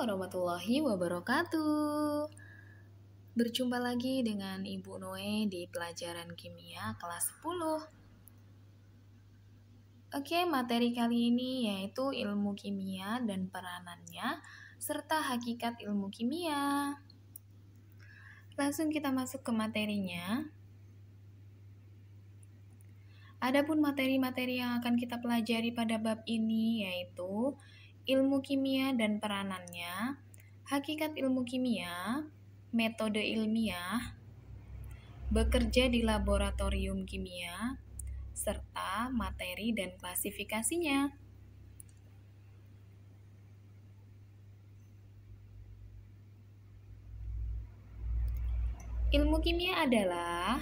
warahmatullahi wabarakatuh. Berjumpa lagi dengan Ibu Noe di pelajaran kimia kelas 10. Oke, materi kali ini yaitu ilmu kimia dan peranannya serta hakikat ilmu kimia. Langsung kita masuk ke materinya. Adapun materi-materi yang akan kita pelajari pada bab ini yaitu ilmu kimia dan peranannya, hakikat ilmu kimia, metode ilmiah, bekerja di laboratorium kimia, serta materi dan klasifikasinya. Ilmu kimia adalah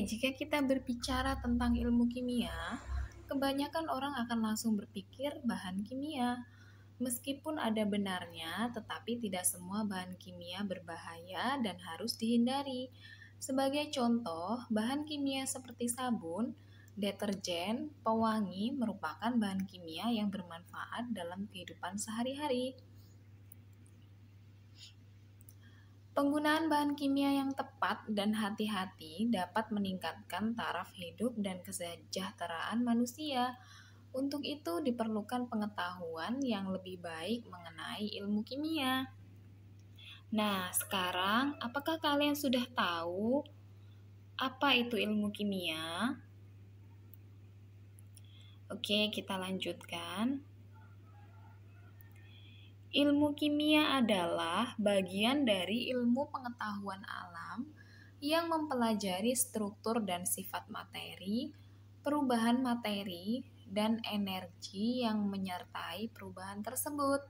jika kita berbicara tentang ilmu kimia, kebanyakan orang akan langsung berpikir bahan kimia. Meskipun ada benarnya, tetapi tidak semua bahan kimia berbahaya dan harus dihindari. Sebagai contoh, bahan kimia seperti sabun, deterjen, pewangi merupakan bahan kimia yang bermanfaat dalam kehidupan sehari-hari. Penggunaan bahan kimia yang tepat dan hati-hati dapat meningkatkan taraf hidup dan kesejahteraan manusia. Untuk itu diperlukan pengetahuan yang lebih baik mengenai ilmu kimia. Nah, sekarang apakah kalian sudah tahu apa itu ilmu kimia? Oke, kita lanjutkan. Ilmu kimia adalah bagian dari ilmu pengetahuan alam yang mempelajari struktur dan sifat materi, perubahan materi, dan energi yang menyertai perubahan tersebut.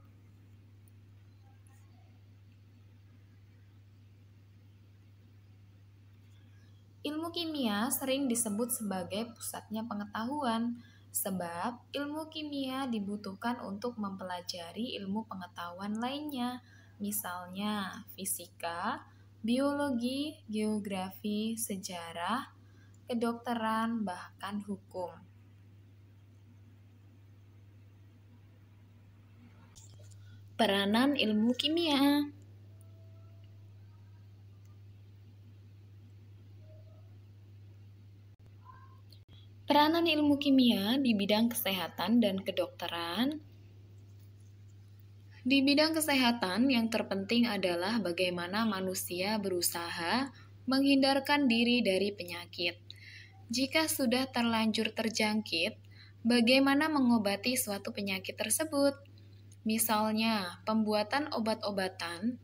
Ilmu kimia sering disebut sebagai pusatnya pengetahuan, sebab ilmu kimia dibutuhkan untuk mempelajari ilmu pengetahuan lainnya, misalnya fisika, biologi, geografi, sejarah, kedokteran, bahkan hukum. Peranan ilmu kimia. Peranan ilmu kimia di bidang kesehatan dan kedokteran. Di bidang kesehatan, yang terpenting adalah bagaimana manusia berusaha menghindarkan diri dari penyakit. Jika sudah terlanjur terjangkit, bagaimana mengobati suatu penyakit tersebut? Misalnya, pembuatan obat-obatan,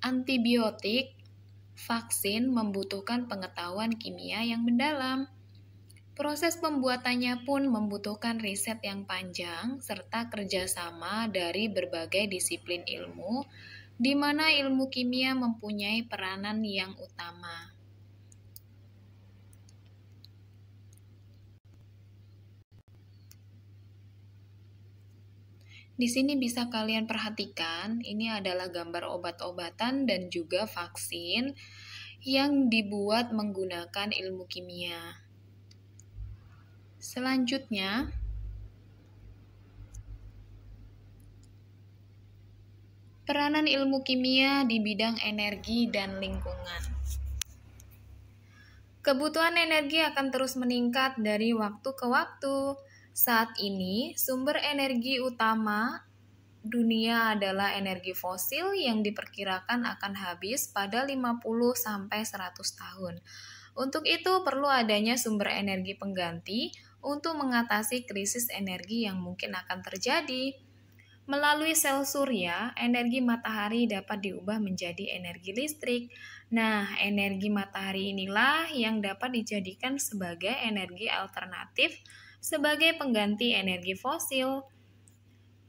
antibiotik, vaksin membutuhkan pengetahuan kimia yang mendalam. Proses pembuatannya pun membutuhkan riset yang panjang serta kerjasama dari berbagai disiplin ilmu, di mana ilmu kimia mempunyai peranan yang utama. Di sini bisa kalian perhatikan, ini adalah gambar obat-obatan dan juga vaksin yang dibuat menggunakan ilmu kimia. Selanjutnya, peranan ilmu kimia di bidang energi dan lingkungan. Kebutuhan energi akan terus meningkat dari waktu ke waktu. Saat ini, sumber energi utama dunia adalah energi fosil yang diperkirakan akan habis pada 50-100 tahun. Untuk itu, perlu adanya sumber energi pengganti untuk mengatasi krisis energi yang mungkin akan terjadi. Melalui sel surya, energi matahari dapat diubah menjadi energi listrik. Nah, energi matahari inilah yang dapat dijadikan sebagai energi alternatif sebagai pengganti energi fosil.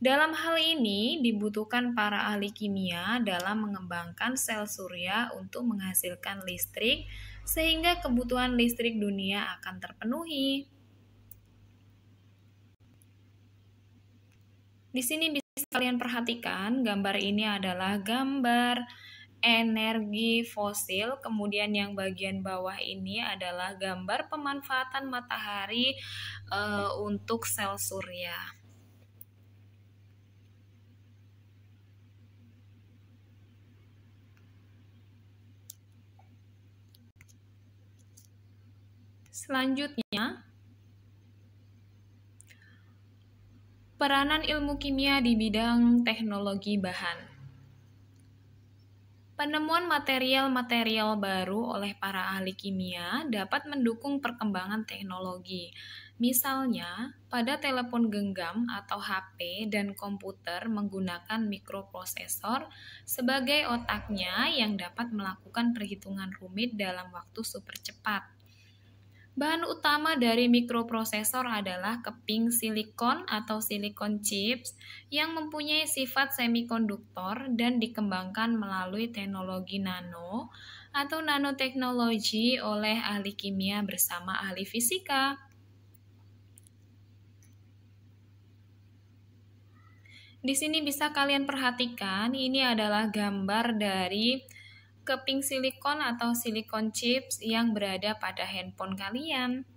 Dalam hal ini, dibutuhkan para ahli kimia dalam mengembangkan sel surya untuk menghasilkan listrik, sehingga kebutuhan listrik dunia akan terpenuhi. Di sini bisa kalian perhatikan, gambar ini adalah gambar energi fosil, kemudian yang bagian bawah ini adalah gambar pemanfaatan matahari untuk sel surya. Selanjutnya, peranan ilmu kimia di bidang teknologi bahan. Penemuan material-material baru oleh para ahli kimia dapat mendukung perkembangan teknologi. Misalnya, pada telepon genggam atau HP dan komputer menggunakan mikroprosesor sebagai otaknya yang dapat melakukan perhitungan rumit dalam waktu super cepat. Bahan utama dari mikroprosesor adalah keping silikon atau silicon chips yang mempunyai sifat semikonduktor dan dikembangkan melalui teknologi nano atau nanoteknologi oleh ahli kimia bersama ahli fisika. Di sini bisa kalian perhatikan, ini adalah gambar dari keping silikon atau silicon chips yang berada pada handphone kalian.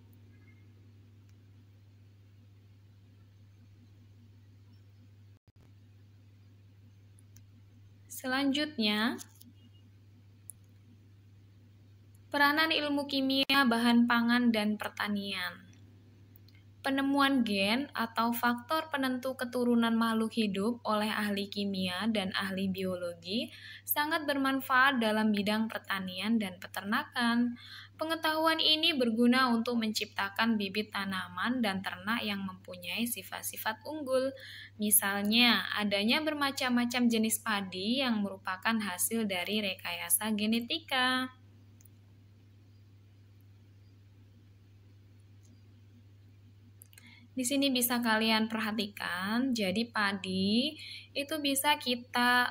Selanjutnya, peranan ilmu kimia bahan pangan dan pertanian. Penemuan gen atau faktor penentu keturunan makhluk hidup oleh ahli kimia dan ahli biologi sangat bermanfaat dalam bidang pertanian dan peternakan. Pengetahuan ini berguna untuk menciptakan bibit tanaman dan ternak yang mempunyai sifat-sifat unggul. Misalnya, adanya bermacam-macam jenis padi yang merupakan hasil dari rekayasa genetika. Di sini bisa kalian perhatikan, jadi padi itu bisa kita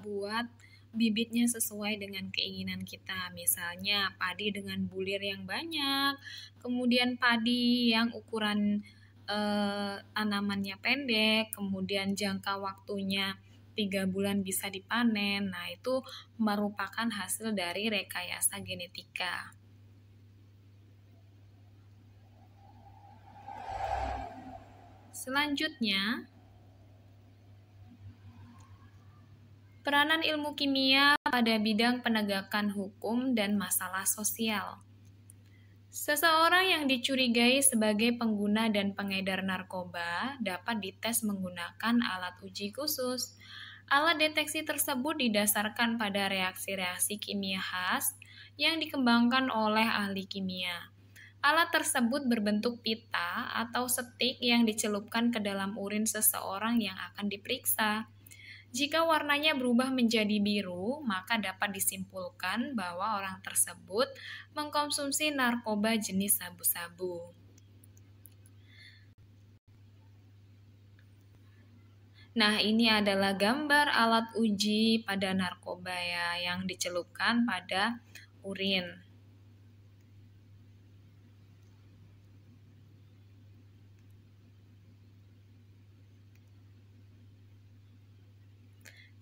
buat bibitnya sesuai dengan keinginan kita. Misalnya padi dengan bulir yang banyak, kemudian padi yang ukuran tanamannya pendek, kemudian jangka waktunya 3 bulan bisa dipanen. Nah, itu merupakan hasil dari rekayasa genetika. Selanjutnya, peranan ilmu kimia pada bidang penegakan hukum dan masalah sosial. Seseorang yang dicurigai sebagai pengguna dan pengedar narkoba dapat dites menggunakan alat uji khusus. Alat deteksi tersebut didasarkan pada reaksi-reaksi kimia khas yang dikembangkan oleh ahli kimia. Alat tersebut berbentuk pita atau setik yang dicelupkan ke dalam urin seseorang yang akan diperiksa. Jika warnanya berubah menjadi biru, maka dapat disimpulkan bahwa orang tersebut mengkonsumsi narkoba jenis sabu-sabu. Nah, ini adalah gambar alat uji pada narkoba ya, yang dicelupkan pada urin.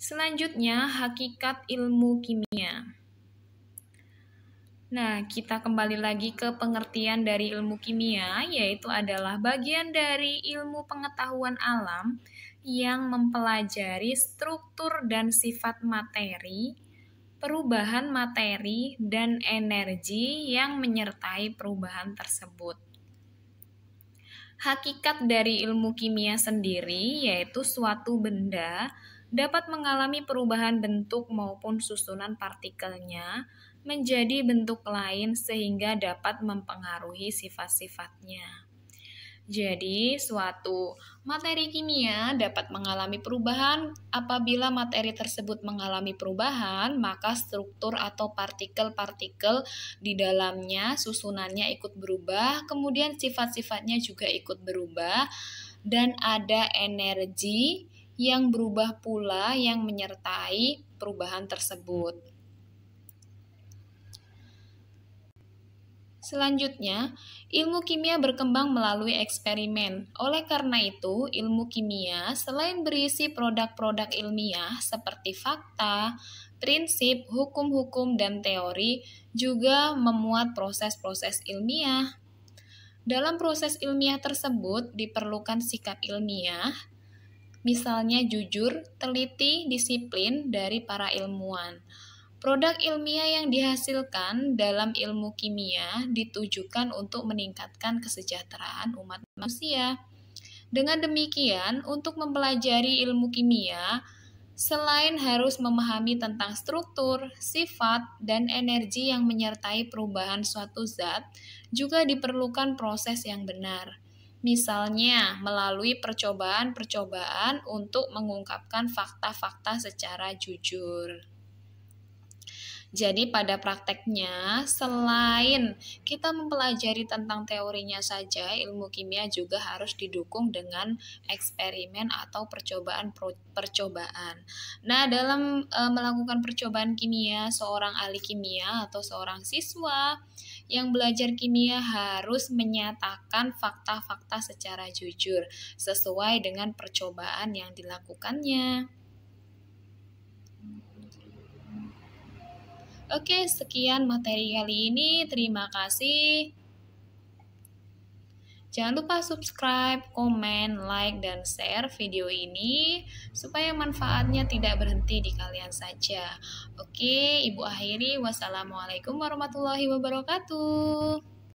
Selanjutnya, hakikat ilmu kimia. Nah, kita kembali lagi ke pengertian dari ilmu kimia, yaitu adalah bagian dari ilmu pengetahuan alam yang mempelajari struktur dan sifat materi, perubahan materi, dan energi yang menyertai perubahan tersebut. Hakikat dari ilmu kimia sendiri yaitu suatu benda dapat mengalami perubahan bentuk maupun susunan partikelnya menjadi bentuk lain sehingga dapat mempengaruhi sifat-sifatnya. Jadi, suatu materi kimia dapat mengalami perubahan. Apabila materi tersebut mengalami perubahan, maka struktur atau partikel-partikel di dalamnya, susunannya ikut berubah, kemudian sifat-sifatnya juga ikut berubah, dan ada energi yang berubah pula yang menyertai perubahan tersebut. Selanjutnya, ilmu kimia berkembang melalui eksperimen. Oleh karena itu, ilmu kimia selain berisi produk-produk ilmiah seperti fakta, prinsip, hukum-hukum, dan teori, juga memuat proses-proses ilmiah. Dalam proses ilmiah tersebut diperlukan sikap ilmiah, misalnya jujur, teliti, disiplin dari para ilmuwan. Produk ilmiah yang dihasilkan dalam ilmu kimia ditujukan untuk meningkatkan kesejahteraan umat manusia. Dengan demikian, untuk mempelajari ilmu kimia, selain harus memahami tentang struktur, sifat, dan energi yang menyertai perubahan suatu zat, juga diperlukan proses yang benar. Misalnya, melalui percobaan-percobaan untuk mengungkapkan fakta-fakta secara jujur. Jadi pada prakteknya, selain kita mempelajari tentang teorinya saja, ilmu kimia juga harus didukung dengan eksperimen atau percobaan. Nah, dalam melakukan percobaan kimia, seorang ahli kimia atau seorang siswa yang belajar kimia harus menyatakan fakta-fakta secara jujur sesuai dengan percobaan yang dilakukannya. Oke, sekian materi kali ini. Terima kasih. Jangan lupa subscribe, komen, like, dan share video ini supaya manfaatnya tidak berhenti di kalian saja. Oke, Ibu akhiri. Wassalamualaikum warahmatullahi wabarakatuh.